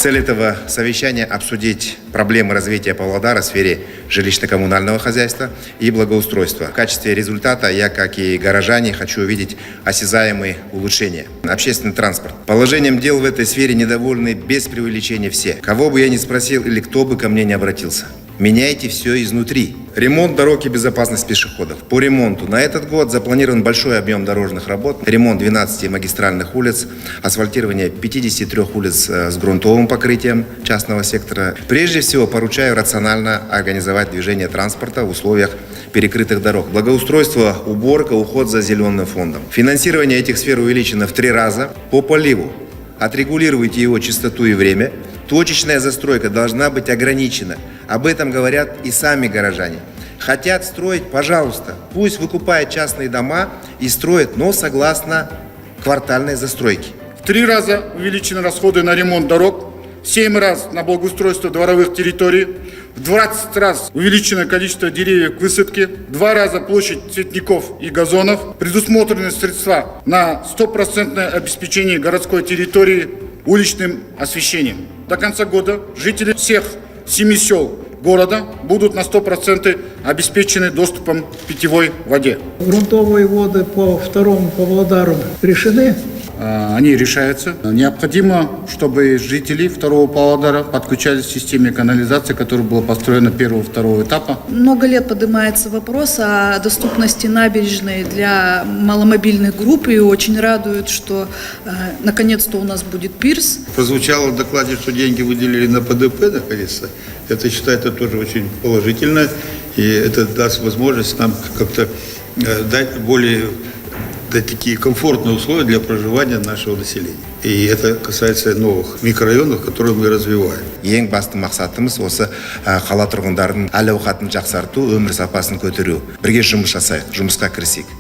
Цель этого совещания – обсудить проблемы развития Павлодара в сфере жилищно-коммунального хозяйства и благоустройства. В качестве результата я, как и горожане, хочу увидеть осязаемые улучшения. Общественный транспорт. Положением дел в этой сфере недовольны без преувеличения все. Кого бы я ни спросил или кто бы ко мне не обратился. Меняйте все изнутри. Ремонт дорог и безопасность пешеходов. По ремонту на этот год запланирован большой объем дорожных работ. Ремонт 12 магистральных улиц, асфальтирование 53 улиц с грунтовым покрытием частного сектора. Прежде всего, поручаю рационально организовать движение транспорта в условиях перекрытых дорог. Благоустройство, уборка, уход за зеленым фондом. Финансирование этих сфер увеличено в 3 раза. По поливу. Отрегулируйте его частоту и время. Точечная застройка должна быть ограничена. Об этом говорят и сами горожане. Хотят строить, пожалуйста, пусть выкупают частные дома и строят, но согласно квартальной застройке. В 3 раза увеличены расходы на ремонт дорог, в 7 раз на благоустройство дворовых территорий, в 20 раз увеличено количество деревьев к высадке, в 2 раза площадь цветников и газонов, предусмотрены средства на 100% обеспечение городской территории уличным освещением. До конца года жители всех 7 сел города будут на 100% обеспечены доступом к питьевой воде. Грунтовые воды по второму Павлодару решены? Они решаются. Необходимо, чтобы жители второго Павлодара подключались к системе канализации, которая была построена первого-второго этапа. Много лет поднимается вопрос о доступности набережной для маломобильных групп, и очень радует, что наконец-то у нас будет пирс. Прозвучало в докладе, что деньги выделили на ПДП, наконец-то. Это, считаю, это тоже очень положительно, и это даст возможность нам как-то дать более такие комфортные условия для проживания нашего населения. И это касается новых микрорайонов, которые мы развиваем. Ең басты мақсатымыз осы қала тұрғындарының әл-ауқатын жақсарту, өмір сапасын көтеру. Бірге жұмыс жасайық, жұмысқа кірісейік.